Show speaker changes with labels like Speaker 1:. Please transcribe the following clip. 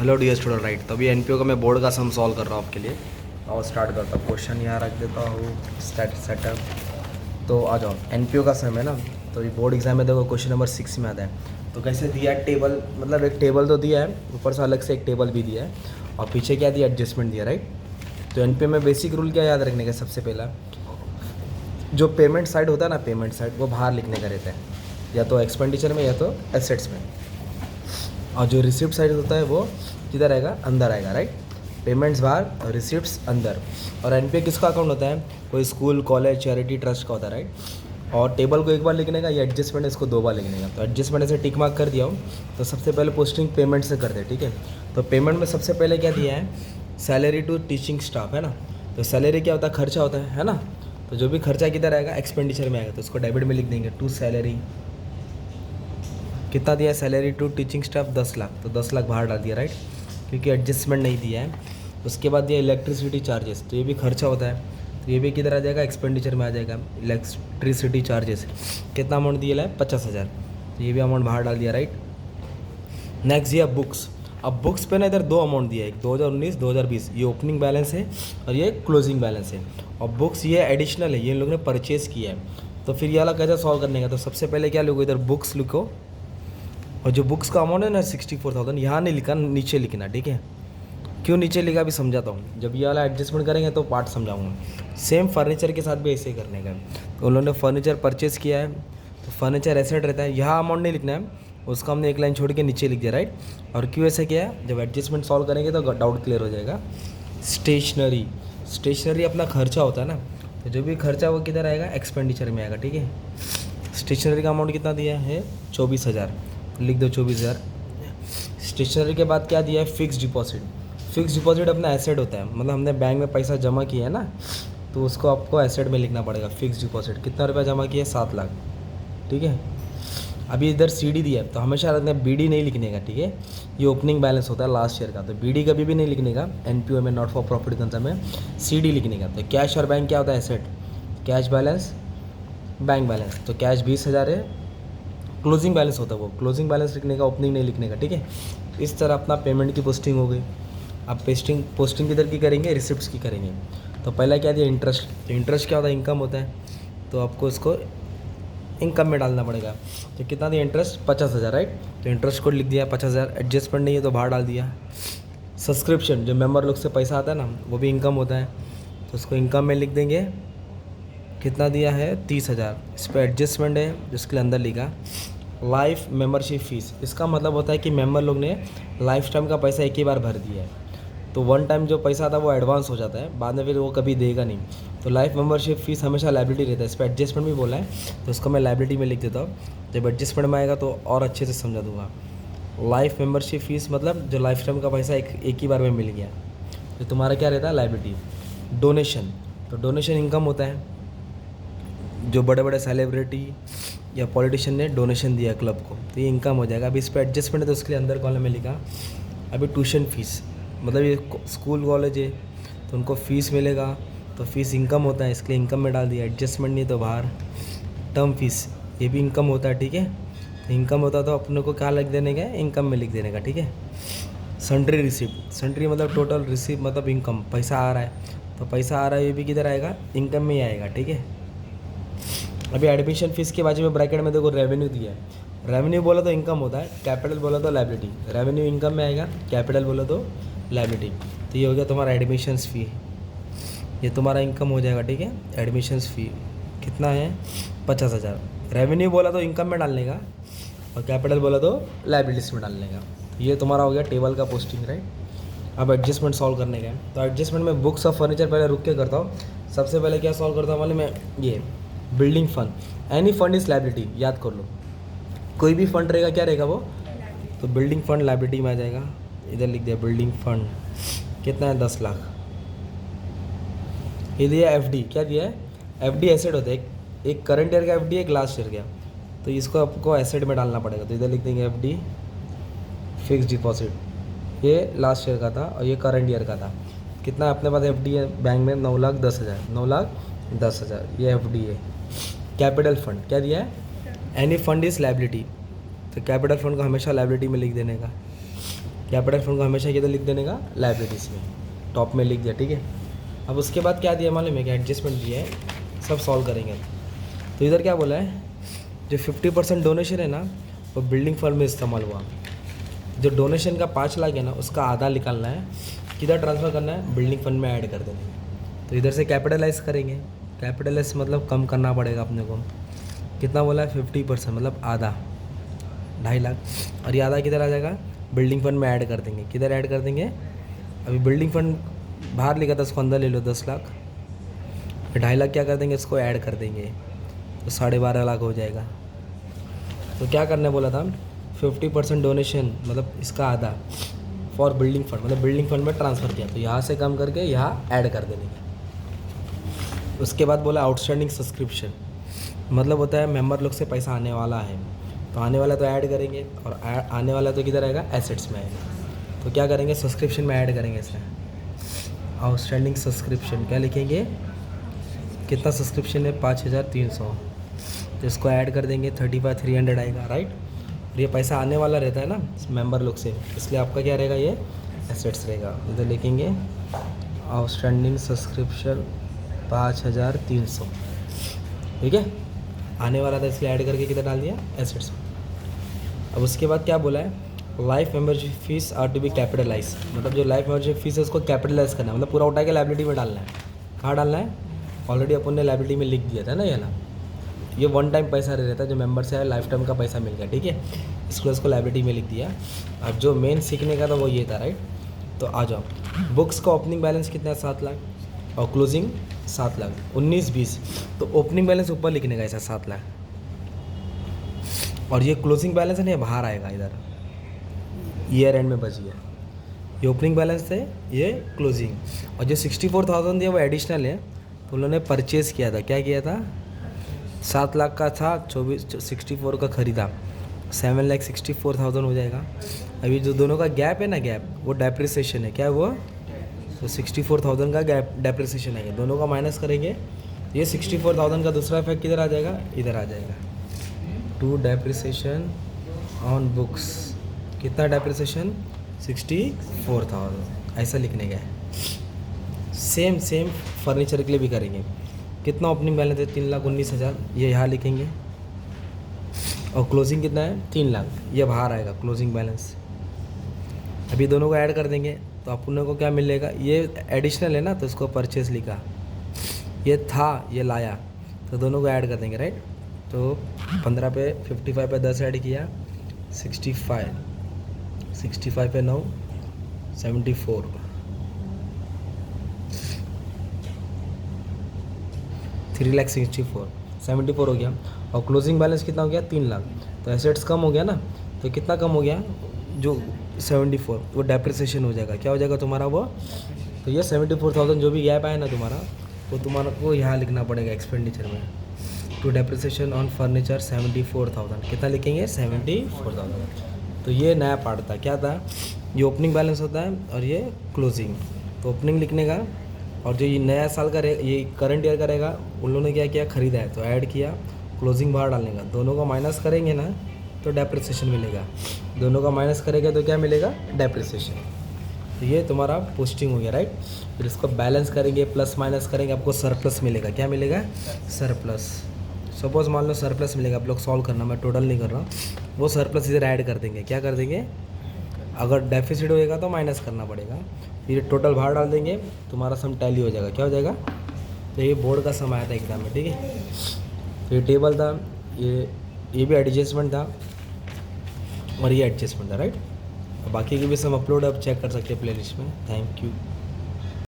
Speaker 1: Hello dear student right. तो अभी NPO का मैं बोर्ड का सम सॉल्व कर रहा हूँ आपके लिए। और स्टार्ट करता हूँ, क्वेश्चन यहाँ रख देता हूँ सेटअप। तो आ जाओ, एनपीओ का सम है ना। तो ये बोर्ड एग्जाम में देखो क्वेश्चन नंबर 6 में आता है। तो कैसे दिया है टेबल, मतलब एक टेबल तो दिया है, ऊपर से अलग से एक टेबल भी दिया है और पीछे क्या दिया, एडजस्टमेंट दिया, राइट। तो एनपीओ में बेसिक रूल क्या याद रखने का, सबसे पहला जो पेमेंट साइड होता है ना, पेमेंट साइड वो बाहर लिखने का रहता है, या तो एक्सपेंडिचर में या तो एसेट्स में। और जो रिसिप्ट साइड होता है वो किधर आएगा, अंदर आएगा, राइट। पेमेंट्स बाहर और रिसिप्ट्स अंदर। और एनपीए किसका अकाउंट होता है, कोई स्कूल कॉलेज चैरिटी ट्रस्ट का होता है, राइट। और टेबल को एक बार लिखने का, या एडजस्टमेंट इसको 2 बार लिखने का। तो एडजस्टमेंट ऐसे टिक मार्क कर दिया हो तो सबसे पहले पोस्टिंग पेमेंट से करते हैं, ठीक है। तो पेमेंट में सबसे पहले क्या दिया है, सैलरी टू टीचिंग स्टाफ, है ना। तो सैलरी क्या होता है, खर्चा होता है ना। तो जो भी खर्चा किधर आएगा, एक्सपेंडिचर में आएगा, तो उसको डेबिट में लिख देंगे, टू सैलरी। कितना दिया है, salary to teaching staff 10 lakh, तो 10 लाख बाहर डाल दिया, राइट, क्योंकि एडजस्टमेंट नहीं दिया है। उसके बाद दिया इलेक्ट्रिसिटी चार्जेस, तो ये भी खर्चा होता है, तो ये भी किधर आ जाएगा, एक्सपेंडिचर में आ जाएगा। इलेक्ट्रिसिटी चार्जेस कितना अमाउंट दिया है, 50,000, तो ये भी अमाउंट बाहर डाल दिया, राइट। नेक्स्ट दिया बुक्स। अब बुक्स पे ना इधर 2 अमाउंट दिया है, एक 2019 2020, ये ओपनिंग बैलेंस है और ये क्लोजिंग बैलेंस है। और बुक्स ये एडिशनल है, ये इन लोगों ने परचेज़ किया है। तो फिर ये वाला कैसे सॉल्व करने का, तो सबसे पहले क्या लिखो, इधर बुक्स लिखो, और जो बुक्स का अमाउंट है ना 64,000, यहाँ नहीं लिखा, नीचे लिखना, ठीक है। क्यों नीचे लिखा अभी समझाता हूँ, जब ये वाला एडजस्टमेंट करेंगे तो पार्ट समझाऊंगा। सेम फर्नीचर के साथ भी ऐसे ही करने का है। तो उन्होंने फर्नीचर परचेज़ किया है, तो फर्नीचर एसेट रहता है, यहाँ अमाउंट नहीं लिखना है, उसका हमने एक लाइन छोड़ के नीचे लिख दिया, राइट। और क्यों ऐसे किया है, जब एडजस्टमेंट सॉल्व करेंगे तो डाउट क्लियर हो जाएगा। स्टेशनरी, स्टेशनरी अपना खर्चा होता है ना, तो जो भी खर्चा वो किधर आएगा, एक्सपेंडिचर में आएगा, ठीक है। स्टेशनरी का अमाउंट कितना दिया है, 24,000, लिख दो 24,000। स्टेशनरी के बाद क्या दिया है, फिक्स डिपॉजिट। फिक्स डिपॉजिट अपना एसेट होता है, मतलब हमने बैंक में पैसा जमा किया है ना, तो उसको आपको एसेट में लिखना पड़ेगा। फिक्स डिपॉजिट कितना रुपया जमा किया है, 7 लाख, ठीक है। अभी इधर सीडी दिया है, तो हमेशा रखना बीडी नहीं लिखने का, ठीक है। ये ओपनिंग बैलेंस होता है लास्ट ईयर का, तो बीडी कभी भी नहीं लिखने का एनपीओ में, नॉट फॉर प्रॉफिट कंसर्न में, सीडी लिखने का। तो कैश और बैंक क्या होता है, asset, cash balance bank balance. तो कैश 20,000 है, क्लोजिंग बैलेंस होता है वो, क्लोजिंग बैलेंस लिखने का, ओपनिंग नहीं लिखने का, ठीक है। इस तरह अपना पेमेंट की पोस्टिंग हो गई। अब पोस्टिंग किधर की करेंगे, रिसिप्ट्स की करेंगे। तो पहला क्या दिया, इंटरेस्ट। तो इंटरेस्ट क्या होता है, इनकम होता है, तो आपको इसको इनकम में डालना पड़ेगा। तो कितना दिया इंटरेस्ट, 50,000, राइट। तो इंटरेस्ट को लिख दिया 50,000, एडजस्टमेंट नहीं है तो बाहर डाल दिया। सब्सक्रिप्शन, जो मेंबर लोग से पैसा आता है ना, वो भी इनकम होता है, तो उसको इनकम में लिख देंगे। कितना दिया है, 30,000, इस पर एडजस्टमेंट है जिसके अंदर लिखा लाइफ मेंबरशिप फ़ीस। इसका मतलब होता है कि मेंबर लोग ने लाइफ टाइम का पैसा एक ही बार भर दिया है, तो वन टाइम जो पैसा आता है वो एडवांस हो जाता है, बाद में फिर वो कभी देगा नहीं। तो लाइफ मेंबरशिप फ़ीस हमेशा लाइबिलिटी रहता है, इस पर एडजस्टमेंट भी बोला है, तो इसको मैं लाइबिलिटी में लिख देता हूँ। जब एडजस्टमेंट में आएगा तो और अच्छे से समझा दूंगा। लाइफ मेंबरशिप फ़ीस मतलब जो लाइफ टाइम का पैसा एक ही बार में मिल गया, तो तुम्हारा क्या रहता है, लाइबिलिटी। डोनेशन, तो डोनेशन इनकम होता है, जो बड़े बड़े सेलिब्रिटी या पॉलिटिशियन ने डोनेशन दिया क्लब को, तो ये इनकम हो जाएगा। अभी इस पर एडजस्टमेंट है तो उसके लिए अंदर कॉलम में लिखा। अभी ट्यूशन फीस, मतलब ये स्कूल कॉलेज है तो उनको फ़ीस मिलेगा, तो फीस इनकम होता है, इसके लिए इनकम में डाल दिया, एडजस्टमेंट नहीं तो बाहर। टर्म फीस, ये भी इनकम होता है, ठीक है। इनकम होता तो अपने को क्या लिख देने का, इनकम में लिख देने का, ठीक है। सन्ड्री रिसिप्ट, सन्ड्री मतलब टोटल रिसिप्ट मतलब इनकम, पैसा आ रहा है, तो पैसा आ रहा है ये भी किधर आएगा, इनकम में ही आएगा, ठीक है। अभी एडमिशन फ़ीस के बाजू में ब्रैकेट में देखो रेवेन्यू दिया है। रेवेन्यू बोला तो इनकम होता है, कैपिटल बोला तो लाइबिलिटी। रेवेन्यू इनकम में आएगा, कैपिटल बोला तो लाइबिलिटी। तो ये हो गया तुम्हारा एडमिशन्स फ़ी, ये तुम्हारा इनकम हो जाएगा, ठीक है। एडमिशन्स फ़ी कितना है, 50,000। रेवेन्यू बोला तो इनकम में डालने का, और कैपिटल बोला तो लाइबिलिटीज़ में डालने का। तो ये तुम्हारा हो गया टेबल का पोस्टिंग, राइट। अब एडजस्टमेंट सॉल्व करने का है, तो एडजस्टमेंट में बुक्स और फर्नीचर पहले रुक के करता हूँ। सबसे पहले क्या सॉल्व करता हूँ मालूम है, ये building fund. Any fund is liability, याद कर लो, कोई भी फंड रहेगा क्या रहेगा वो, तो बिल्डिंग फंड लाइबिलिटी में आ जाएगा। इधर लिख दिया बिल्डिंग फंड, कितना है, 10 लाख। ये दिया एफडी, क्या दिया है, एफडी एसेट होता है, एक करंट ईयर का एफडी, एक लास्ट ईयर का, तो इसको आपको एसेट में डालना पड़ेगा। तो इधर लिख देंगे एफडी फिक्स डिपॉजिट, ये लास्ट ईयर का था और ये करंट ईयर का था। कितना अपने पास एफडी है बैंक में, 9,10,000, 9,10,000, ये एफडी है। कैपिटल फंड क्या दिया है, एनी फंड इज़ लाइबिलिटी, तो कैपिटल फंड को हमेशा लाइबिलिटी में लिख देने का। कैपिटल फंड को हमेशा किधर लिख देने का, लाइबिलिटीज़ में, टॉप में लिख दिया, ठीक है। अब उसके बाद क्या दिया मालूम है, कि एडजस्टमेंट दिया है, सब सॉल्व करेंगे। तो इधर क्या बोला है, जो 50% डोनेशन है ना वो बिल्डिंग फंड में इस्तेमाल हुआ। जो डोनेशन का 5 लाख है ना उसका आधा निकालना है, किधर ट्रांसफ़र करना है, बिल्डिंग फंड में ऐड कर देना है। तो इधर से कैपिटलाइज करेंगे, कैपिटलाइज मतलब कम करना पड़ेगा अपने को। कितना बोला है, 50% मतलब आधा, 2.5 लाख, और ये आधा किधर आ जाएगा, बिल्डिंग फंड में ऐड कर देंगे। किधर ऐड कर देंगे, अभी बिल्डिंग फंड बाहर लिखा था, उसको अंदर ले लो 10 लाख, 2.5 लाख क्या कर देंगे, इसको ऐड कर देंगे, तो 12.5 लाख हो जाएगा। तो क्या करने बोला था, 50% डोनेशन मतलब इसका आधा फॉर बिल्डिंग फंड, मतलब बिल्डिंग फंड में ट्रांसफ़र किया, तो यहाँ से कम करके यहाँ ऐड कर देने का। उसके बाद बोला आउटस्टैंडिंग सब्सक्रिप्शन, मतलब होता है मेंबर लोग से पैसा आने वाला है, तो आने वाला तो ऐड करेंगे, और आने वाला तो किधर आएगा, एसेट्स में आएगा। तो क्या करेंगे, सब्सक्रिप्शन में ऐड करेंगे इसमें। आउटस्टैंडिंग सब्सक्रिप्शन क्या लिखेंगे, कितना सब्सक्रिप्शन है, 5300, तो इसको ऐड कर देंगे, 35,300 आएगा, राइट। और ये पैसा आने वाला रहता है ना मेंबर लोग से, इसलिए आपका क्या रहेगा, ये एसेट्स रहेगा। इधर लिखेंगे आउटस्टैंडिंग सब्सक्रिप्शन 5300, ठीक है, आने वाला था इसलिए ऐड करके किधर डाल दिया, एसेट्स में। अब उसके बाद क्या बोला है, life membership fees are to be capitalise, मतलब जो लाइफ मेंबरशिप फीस है उसको कैपिटलाइज करना है, मतलब पूरा उठा के लाइबिलिटी में डालना है। कहाँ डालना है, ऑलरेडी अपन ने लाइबिलिटी में लिख दिया था ना, ये वन टाइम पैसा रहता है, जो मेंबर से है लाइफ टाइम का पैसा मिल गया, ठीक है, इसको लाइबिलिटी में लिख दिया। अब जो मेन सीखने का था वो ये था, राइट। तो आ जाओ, बुक्स का ओपनिंग बैलेंस कितना है, 7 लाख, और क्लोजिंग 7 लाख, 19-20, तो ओपनिंग बैलेंस ऊपर लिखने का ऐसा 7 लाख, और ये क्लोजिंग बैलेंस है ना, ये बाहर आएगा इधर, ईयर एंड में बच गया। ये ओपनिंग बैलेंस है, ये क्लोजिंग, और जो 64,000 दिया वो एडिशनल है, तो उन्होंने परचेज़ किया था, क्या किया था, 7 लाख का था, 64 का खरीदा, 7,64,000 हो जाएगा। अभी जो दोनों का गैप है ना, गैप वो डेप्रिसिएशन है, क्या है वो, तो 64,000 का गैप डेप्रिसिएशन है, दोनों का माइनस करेंगे, ये 64,000 का दूसरा इफेक्ट किधर आ जाएगा, इधर आ जाएगा, टू डेप्रिसिएशन ऑन बुक्स, कितना डेप्रिसिएशन, 64,000, ऐसा लिखने का है। सेम फर्नीचर के लिए भी करेंगे। कितना ओपनिंग बैलेंस है, 3,19,000, ये यहाँ लिखेंगे, और क्लोजिंग कितना है, 3 लाख, ये बाहर आएगा क्लोजिंग बैलेंस। अभी दोनों को ऐड कर देंगे, तो अपन को क्या मिलेगा, ये एडिशनल है ना, तो इसको परचेस लिखा, ये था, ये लाया, तो दोनों को ऐड कर देंगे, राइट। तो 15 पे 55 पे 10 ऐड किया, 65 पे 9, 74, 3,64,74 हो गया, और क्लोजिंग बैलेंस कितना हो गया, 3 लाख, तो एसेट्स कम हो गया ना, तो कितना कम हो गया, जो 74, वो डेप्रिसिएशन हो जाएगा, क्या हो जाएगा तुम्हारा वो, तो ये 74,000 जो भी गैप आया ना तुम्हारा, वो तुम्हारा को यहाँ लिखना पड़ेगा एक्सपेंडिचर में, टू डेप्रिसिएशन ऑन फर्नीचर 74,000, कितना लिखेंगे, 74,000। तो ये नया पार्ट था, क्या था, ये ओपनिंग बैलेंस होता है और ये क्लोजिंग, तो ओपनिंग लिखने का, और जो ये नया साल का ये करंट ईयर का रहेगा, उन लोगों ने क्या किया, खरीदा है तो ऐड किया, क्लोजिंग बाहर डालने का, दोनों का माइनस करेंगे ना तो डेप्रिसिएशन मिलेगा, दोनों का माइनस करेंगे तो क्या मिलेगा, डेप्रिसिएशन। तो ये तुम्हारा पोस्टिंग हो गया, राइट। फिर इसको बैलेंस करेंगे, प्लस माइनस करेंगे, आपको सरप्लस मिलेगा, क्या मिलेगा, सरप्लस। सपोज मान लो सरप्लस मिलेगा, आप लोग सॉल्व करना, मैं टोटल नहीं कर रहा हूँ, वो सरप्लस इधर ऐड कर देंगे, क्या कर देंगे, अगर डेफिसिट होएगा तो माइनस करना पड़ेगा, फिर टोटल बाहर डाल देंगे, तुम्हारा सम टैली हो जाएगा, क्या हो जाएगा, तो ये बोर्ड का सम आया था एग्जाम में, ठीक है। तो ये टेबल था, ये भी एडजस्टमेंट था, और ये एडजस्टमेंट था, राइट। बाकी के भी सब अपलोड आप चेक कर सकते हैं प्लेलिस्ट में। Thank you.